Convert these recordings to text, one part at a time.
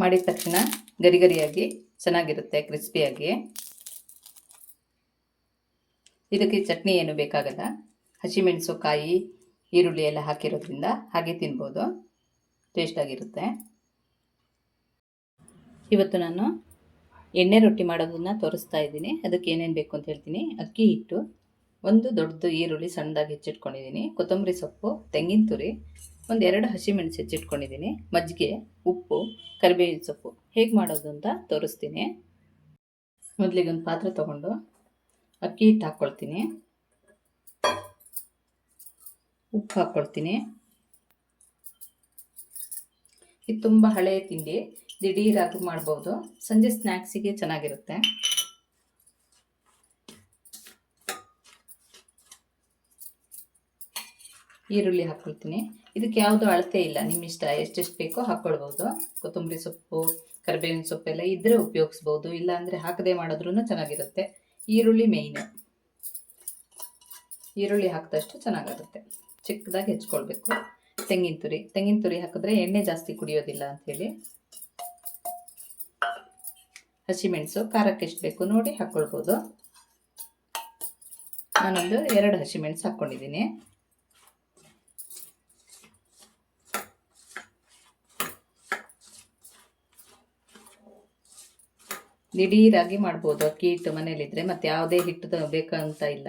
ಮಾಡಿದ ತಕ್ಷಣ ಗರಿ ಗರಿಯಾಗಿ ಚೆನ್ನಾಗಿರುತ್ತೆ, ಕ್ರಿಸ್ಪಿಯಾಗಿ. ಇದಕ್ಕೆ ಚಟ್ನಿ ಏನು ಬೇಕಾಗಲ್ಲ. ಹಸಿಮೆಣಸು, ಕಾಯಿ, ಈರುಳ್ಳಿ ಎಲ್ಲ ಹಾಕಿರೋದ್ರಿಂದ ಹಾಗೆ ತಿನ್ಬೋದು, ಟೇಸ್ಟಾಗಿರುತ್ತೆ. ಇವತ್ತು ನಾನು ಎಣ್ಣೆ ರೊಟ್ಟಿ ಮಾಡೋದನ್ನು ತೋರಿಸ್ತಾ ಇದ್ದೀನಿ. ಅದಕ್ಕೆ ಏನೇನು ಬೇಕು ಅಂತ ಹೇಳ್ತೀನಿ. ಅಕ್ಕಿ ಹಿಟ್ಟು, ಒಂದು ದೊಡ್ಡದು ಈರುಳ್ಳಿ ಸಣ್ಣದಾಗಿ ಹೆಚ್ಚಿಟ್ಕೊಂಡಿದ್ದೀನಿ, ಕೊತ್ತಂಬರಿ ಸೊಪ್ಪು, ತೆಂಗಿನ ತುರಿ, ಒಂದು 2 ಹಸಿಮೆಣಸು ಹೆಚ್ಚಿಟ್ಕೊಂಡಿದ್ದೀನಿ, ಮಜ್ಜಿಗೆ, ಉಪ್ಪು, ಕರಿಬೇವಿನ ಸೊಪ್ಪು. ಹೇಗೆ ಮಾಡೋದು ಅಂತ ತೋರಿಸ್ತೀನಿ. ಮೊದಲಿಗೆ ಒಂದು ಪಾತ್ರೆ ತೊಗೊಂಡು ಅಕ್ಕಿ ಹಿಟ್ಟು ಹಾಕ್ಕೊಳ್ತೀನಿ, ಉಪ್ಪು ಹಾಕ್ಕೊಳ್ತೀನಿ. ಇದು ತುಂಬ ಹಳೆಯ ತಿಂಡಿ, ದಿಢೀರಾಗಿ ಮಾಡ್ಬೋದು, ಸಂಜೆ ಸ್ನ್ಯಾಕ್ಸಿಗೆ ಚೆನ್ನಾಗಿರುತ್ತೆ. ಈರುಳ್ಳಿ ಹಾಕ್ಕೊಳ್ತೀನಿ. ಇದಕ್ಕೆ ಯಾವುದೂ ಅಳತೆ ಇಲ್ಲ, ನಿಮ್ಮ ಇಷ್ಟ, ಎಷ್ಟೆಷ್ಟು ಬೇಕೋ ಹಾಕ್ಕೊಳ್ಬೋದು. ಕೊತ್ತಂಬರಿ ಸೊಪ್ಪು, ಕರಿಬೇವಿನ ಸೊಪ್ಪೆಲ್ಲ ಇದ್ದರೆ ಉಪಯೋಗಿಸ್ಬೋದು, ಇಲ್ಲಾಂದರೆ ಹಾಕದೆ ಮಾಡಿದ್ರೂ ಚೆನ್ನಾಗಿರುತ್ತೆ. ಈರುಳ್ಳಿ ಮೇಯ್ನು, ಈರುಳ್ಳಿ ಹಾಕಿದಷ್ಟು ಚೆನ್ನಾಗಾಗುತ್ತೆ. ಚಿಕ್ಕದಾಗಿ ಹೆಚ್ಕೊಳ್ಬೇಕು. ತೆಂಗಿನ ತುರಿ ಹಾಕಿದ್ರೆ ಎಣ್ಣೆ ಜಾಸ್ತಿ ಕುಡಿಯೋದಿಲ್ಲ ಅಂಥೇಳಿ. ಹಸಿಮೆಣಸು ಖಾರಕ್ಕೆ ಎಷ್ಟು ಬೇಕು ನೋಡಿ ಹಾಕ್ಕೊಳ್ಬೋದು. ನಾನೊಂದು 2 ಹಸಿಮೆಣಸು ಹಾಕ್ಕೊಂಡಿದ್ದೀನಿ. ದಿಢೀರಾಗಿ ಮಾಡ್ಬೋದು ಅಕ್ಕಿ ಹಿಟ್ಟು ಮನೇಲಿದ್ದರೆ, ಮತ್ತು ಯಾವುದೇ ಹಿಟ್ಟು ಬೇಕಂತ ಇಲ್ಲ.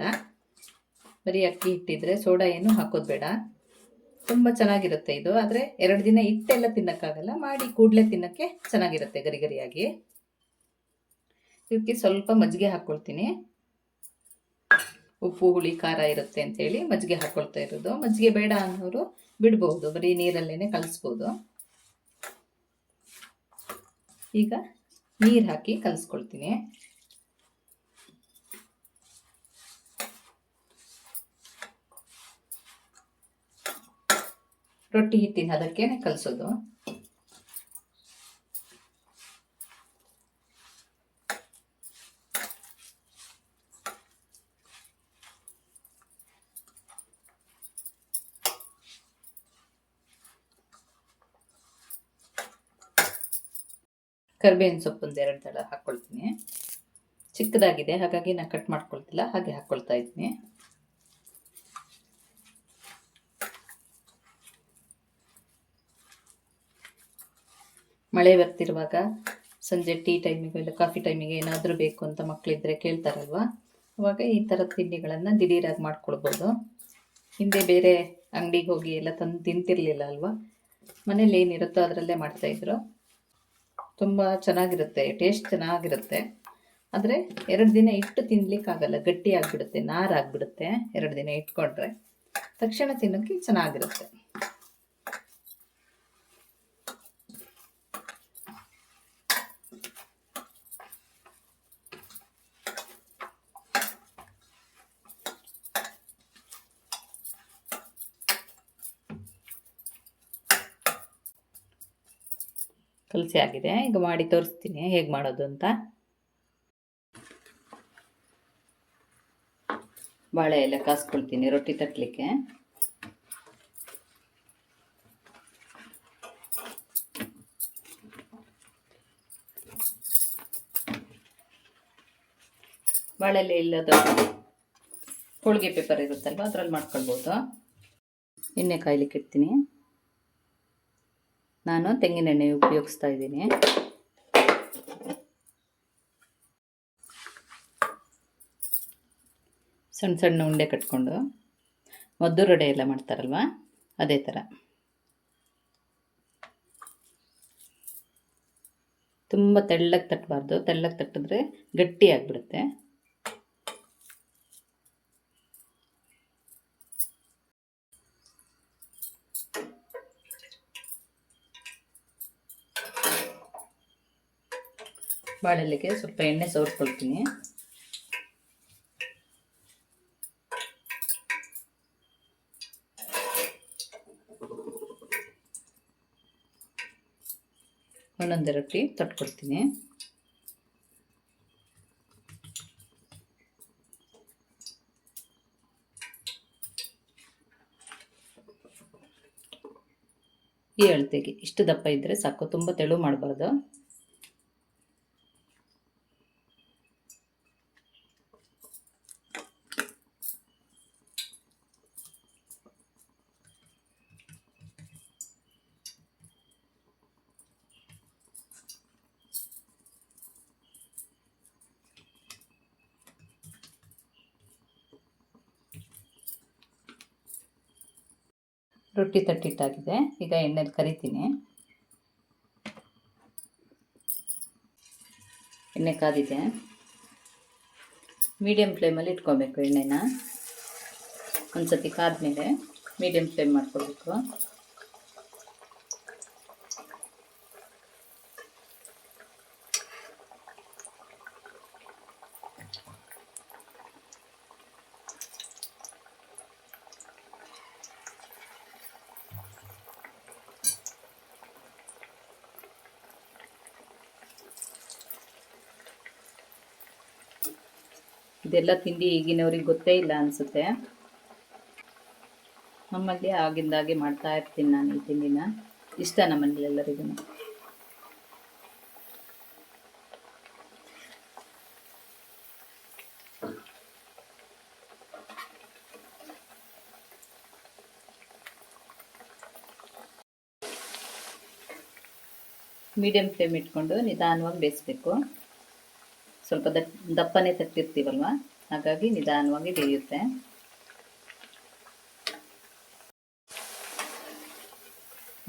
ಬರೀ ಅಕ್ಕಿ ಹಿಟ್ಟಿದ್ರೆ ಸೋಡಾ ಏನು ಹಾಕೋದು ಬೇಡ, ತುಂಬ ಚೆನ್ನಾಗಿರುತ್ತೆ ಇದು. ಆದರೆ 2 ದಿನ ಇಟ್ಟೆಲ್ಲ ತಿನ್ನೋಕ್ಕಾಗಲ್ಲ, ಮಾಡಿ ಕೂಡಲೇ ತಿನ್ನೋಕ್ಕೆ ಚೆನ್ನಾಗಿರುತ್ತೆ ಗರಿ ಗರಿಯಾಗಿ. ಇದಕ್ಕೆ ಸ್ವಲ್ಪ ಮಜ್ಜಿಗೆ ಹಾಕ್ಕೊಳ್ತೀನಿ. ಉಪ್ಪು, ಹುಳಿ, ಖಾರ ಇರುತ್ತೆ ಅಂಥೇಳಿ ಮಜ್ಜಿಗೆ ಹಾಕ್ಕೊಳ್ತಾ ಇರೋದು. ಮಜ್ಜಿಗೆ ಬೇಡ ಅನ್ನೋರು ಬಿಡ್ಬೋದು, ಬರೀ ನೀರಲ್ಲೇ ಕಲಿಸ್ಬೋದು. ಈಗ ನೀರು ಹಾಕಿ ಕಲಿಸ್ಕೊಳ್ತೀನಿ. ರೊಟ್ಟಿ ಹಿಟ್ಟಿನ ಅದಕ್ಕೆ ಕಲಿಸೋದು. ಕರಿಬೇವಿನ ಸೊಪ್ಪು ಒಂದು 2 ದಳ ಹಾಕ್ಕೊಳ್ತೀನಿ. ಚಿಕ್ಕದಾಗಿದೆ, ಹಾಗಾಗಿ ನಾನು ಕಟ್ ಮಾಡ್ಕೊಳ್ತಿಲ್ಲ, ಹಾಗೆ ಹಾಕ್ಕೊಳ್ತಾ ಇದ್ದೀನಿ. ಮಳೆ ಬರ್ತಿರುವಾಗ ಸಂಜೆ ಟೀ ಟೈಮಿಗೆ ಇಲ್ಲ ಕಾಫಿ ಟೈಮಿಗೆ ಏನಾದರೂ ಬೇಕು ಅಂತ ಮಕ್ಕಳಿದ್ರೆ ಕೇಳ್ತಾರಲ್ವ, ಅವಾಗ ಈ ಥರದ ತಿಂಡಿಗಳನ್ನು ದಿಢೀರಾಗಿ ಮಾಡ್ಕೊಳ್ಬೋದು. ಹಿಂದೆ ಬೇರೆ ಅಂಗಡಿಗೆ ಹೋಗಿ ಎಲ್ಲ ತಂದು ತಿಂತಿರಲಿಲ್ಲ ಅಲ್ವಾ, ಮನೇಲಿ ಏನಿರುತ್ತೋ ಅದರಲ್ಲೇ ಮಾಡ್ತಾಯಿದ್ರು. ತುಂಬ ಚೆನ್ನಾಗಿರುತ್ತೆ, ಟೇಸ್ಟ್ ಚೆನ್ನಾಗಿರುತ್ತೆ. ಆದರೆ 2 ದಿನ ಇಟ್ಟು ತಿನ್ನಲಿಕ್ಕಾಗಲ್ಲ, ಗಟ್ಟಿ ಆಗಿಬಿಡುತ್ತೆ, ನಾರಾಗಿಬಿಡುತ್ತೆ. 2 ದಿನ ಇಟ್ಕೊಂಡ್ರೆ ತಕ್ಷಣ ತಿನ್ನೋಕ್ಕೆ ಚೆನ್ನಾಗಿರುತ್ತೆ. ಕಲಸಿ ಆಗಿದೆ, ಈಗ ಮಾಡಿ ತೋರಿಸ್ತೀನಿ ಹೇಗೆ ಮಾಡೋದು ಅಂತ. ಬಾಳೆ ಎಲೆ ಕಾಸ್ಕೊಳ್ತೀನಿ ರೊಟ್ಟಿ ತಟ್ಟಲಿಕ್ಕೆ. ಬಾಳೆ ಎಲೆ ಇಲ್ಲದ ಹೋಳಿಗೆ ಪೇಪರ್ ಇರುತ್ತಲ್ವ, ಅದರಲ್ಲಿ ಮಾಡ್ಕೊಳ್ಬೋದು. ಎಣ್ಣೆ ಕಾಯ್ಲಿಕ್ಕೆ ಇಡ್ತೀನಿ. ನಾನು ತೆಂಗಿನೆಣ್ಣೆ ಉಪಯೋಗಿಸ್ತಾ ಇದ್ದೀನಿ. ಸಣ್ಣ ಸಣ್ಣ ಉಂಡೆ ಕಟ್ಕೊಂಡು ಮದ್ದೂರೊಡೆ ಎಲ್ಲ ಮಾಡ್ತಾರಲ್ವ, ಅದೇ ಥರ. ತುಂಬ ತೆಳ್ಳಗೆ ತಟ್ಟಬಾರ್ದು, ತೆಳ್ಳಗೆ ತಟ್ಟಿದ್ರೆ ಗಟ್ಟಿ ಆಗಿಬಿಡುತ್ತೆ. ಬಾಳೆಲೆಗೆ ಸ್ವಲ್ಪ ಎಣ್ಣೆ ಸವರ್ಕೊಳ್ತೀನಿ. ಒಂದೊಂದೇ ರೊಟ್ಟಿ ತಟ್ಕೊಳ್ತೀನಿ. ಈ ಅಳತೆಗೆ ಇಷ್ಟು ದಪ್ಪ ಇದ್ದರೆ ಸಾಕು, ತುಂಬ ತೆಳು ಮಾಡಬಾರ್ದು. ರೊಟ್ಟಿ ತಟ್ಟಿಟ್ಟಾಗಿದೆ. ಈಗ ಎಣ್ಣೆಲಿ ಕರಿತೀನಿ. ಎಣ್ಣೆ ಕಾದಿದೆ. ಮೀಡಿಯಮ್ ಫ್ಲೇಮಲ್ಲಿ ಇಟ್ಕೊಬೇಕು ಎಣ್ಣೆನ. ಒಂದು ಸತಿ ಕಾದ್ಮೇಲೆ ಮೀಡಿಯಮ್ ಫ್ಲೇಮ್ ಮಾಡ್ಕೊಳ್ಬೇಕು. ಇದೆಲ್ಲ ತಿಂಡಿ ಈಗಿನವ್ರಿಗೆ ಗೊತ್ತೇ ಇಲ್ಲ ಅನಿಸುತ್ತೆ. ನಮ್ಮಲ್ಲಿ ಆಗಿಂದಾಗೆ ಮಾಡ್ತಾ ಇರ್ತೀನಿ ನಾನು ಈ ತಿಂಡಿನ. ಇಷ್ಟ ನಮ್ಮಲ್ಲಿ ಎಲ್ಲರಿಗೂ. ಮೀಡಿಯಮ್ ಫ್ಲೇಮ್ ಇಟ್ಕೊಂಡು ನಿಧಾನವಾಗಿ ಬೇಯಿಸ್ಬೇಕು. ಸ್ವಲ್ಪ ದಪ್ಪನೇ ತಟ್ಟಿರ್ತೀವಲ್ವ, ಹಾಗಾಗಿ ನಿಧಾನವಾಗಿ ಬೇಯುತ್ತೆ.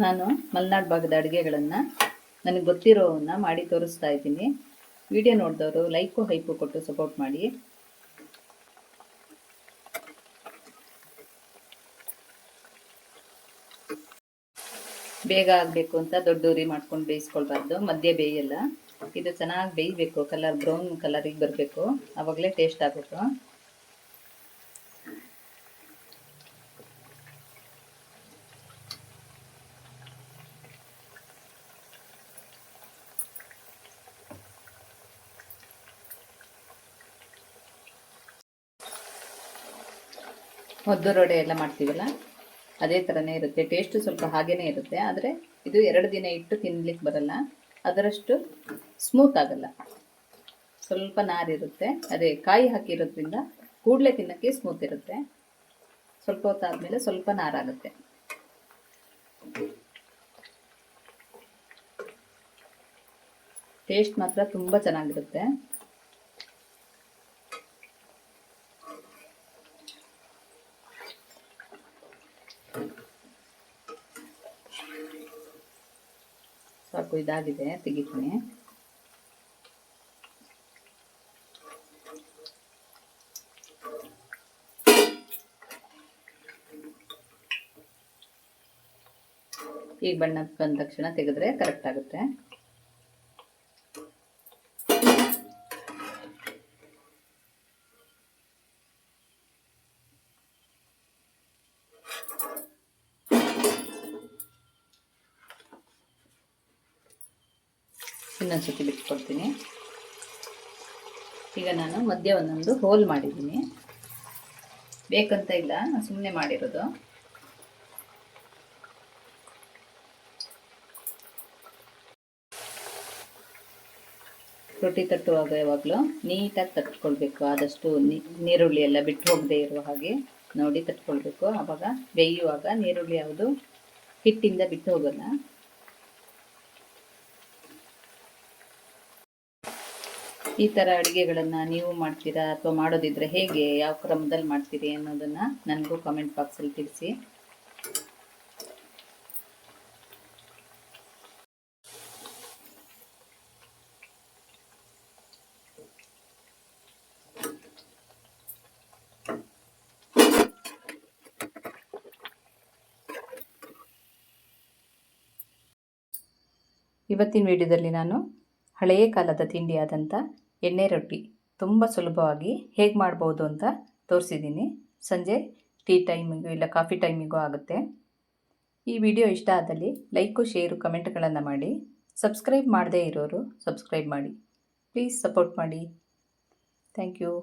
ನಾನು ಮಲೆನಾಡು ಭಾಗದ ಅಡುಗೆಗಳನ್ನು ನನಗೆ ಗೊತ್ತಿರೋವನ್ನ ಮಾಡಿ ತೋರಿಸ್ತಾ ಇದ್ದೀನಿ. ವಿಡಿಯೋ ನೋಡಿದವರು ಲೈಕು ಹೈಪು ಕೊಟ್ಟು ಸಪೋರ್ಟ್ ಮಾಡಿ. ಬೇಗ ಆಗಬೇಕು ಅಂತ ದೊಡ್ಡ ಉರಿ ಮಾಡ್ಕೊಂಡು ಬೇಯಿಸ್ಕೊಳ್ಬಾರ್ದು, ಮಧ್ಯೆ ಬೇಯಲ್ಲ. ಇದು ಚೆನ್ನಾಗಿ ಬೇಯಬೇಕು, ಕಲರ್ ಬ್ರೌನ್ ಕಲರಿಗೆ ಬರಬೇಕು, ಆವಾಗಲೇ ಟೇಸ್ಟ್ ಆಗುತ್ತೆ. ಮದ್ದು ರೊಡೆ ಎಲ್ಲ ಮಾಡ್ತೀವಲ್ಲ ಅದೇ ಥರನೇ ಇರುತ್ತೆ. ಟೇಸ್ಟು ಸ್ವಲ್ಪ ಹಾಗೇ ಇರುತ್ತೆ. ಆದರೆ ಇದು 2 ದಿನ ಇಟ್ಟು ತಿನ್ಲಿಕ್ಕೆ ಬರಲ್ಲ, ಅದರಷ್ಟು ಸ್ಮೂತ್ ಆಗಲ್ಲ. ಸ್ವಲ್ಪ ನಾರಿರುತ್ತೆ. ಅದೇ ಕಾಯಿ ಹಾಕಿರೋದ್ರಿಂದ ಕೂಡಲೇ ತಿನ್ನೋಕ್ಕೆ ಸ್ಮೂತ್ ಇರುತ್ತೆ. ಸ್ವಲ್ಪ ಹೊತ್ತಾದಮೇಲೆ ಸ್ವಲ್ಪ ನಾರಾಗುತ್ತೆ. ಟೇಸ್ಟ್ ಮಾತ್ರ ತುಂಬ ಚೆನ್ನಾಗಿರುತ್ತೆ. ಸಾಕು, ಇದಾಗಿದೆ, ತೆಗಿತೀನಿ. ಈಗ ಬಣ್ಣ ಬಂದ ತಕ್ಷಣ ತೆಗೆದ್ರೆ ಕರೆಕ್ಟ್ ಆಗುತ್ತೆ. ಇನ್ನೊಂದ್ಸತಿ ಬಿಟ್ಕೊಡ್ತೀನಿ. ಈಗ ನಾನು ಮಧ್ಯ ಒಂದೊಂದು ಹೋಲ್ ಮಾಡಿದ್ದೀನಿ. ಬೇಕಂತ ಇಲ್ಲ, ನಾನು ಸುಮ್ಮನೆ ಮಾಡಿರೋದು. ರೊಟ್ಟಿ ತಟ್ಟುವಾಗ ಯಾವಾಗಲೂ ನೀಟಾಗಿ ತಟ್ಕೊಳ್ಬೇಕು. ಆದಷ್ಟು ನೀರುಳ್ಳಿ ಎಲ್ಲ ಬಿಟ್ಟು ಹೋಗದೆ ಇರುವ ಹಾಗೆ ನೋಡಿ ತಟ್ಕೊಳ್ಬೇಕು. ಆವಾಗ ಬೇಯುವಾಗ ನೀರುಳ್ಳಿ ಯಾವುದು ಹಿಟ್ಟಿಂದ ಬಿಟ್ಟು ಹೋಗಲ್ಲ. ಈ ಥರ ಅಡುಗೆಗಳನ್ನು ನೀವು ಮಾಡ್ತೀರಾ ಅಥವಾ ಮಾಡೋದಿದ್ರೆ ಹೇಗೆ, ಯಾವ ಕ್ರಮದಲ್ಲಿ ಮಾಡ್ತೀರಿ ಅನ್ನೋದನ್ನು ನನಗೂ ಕಾಮೆಂಟ್ ಬಾಕ್ಸಲ್ಲಿ ತಿಳಿಸಿ. ಇವತ್ತಿನ ವಿಡಿಯೋದಲ್ಲಿ ನಾನು ಹಳೆಯ ಕಾಲದ ತಿಂಡಿಯಾದಂಥ ಎಣ್ಣೆ ರೊಟ್ಟಿ ತುಂಬ ಸುಲಭವಾಗಿ ಹೇಗೆ ಮಾಡ್ಬೋದು ಅಂತ ತೋರಿಸಿದ್ದೀನಿ. ಸಂಜೆ ಟೀ ಟೈಮಿಗೂ ಇಲ್ಲ ಕಾಫಿ ಟೈಮಿಗೂ ಆಗುತ್ತೆ. ಈ ವಿಡಿಯೋ ಇಷ್ಟ ಆದಲ್ಲಿ ಲೈಕು, ಶೇರು, ಕಮೆಂಟ್ಗಳನ್ನು ಮಾಡಿ. ಸಬ್ಸ್ಕ್ರೈಬ್ ಮಾಡದೇ ಇರೋರು ಸಬ್ಸ್ಕ್ರೈಬ್ ಮಾಡಿ. ಪ್ಲೀಸ್ ಸಪೋರ್ಟ್ ಮಾಡಿ. Thank you.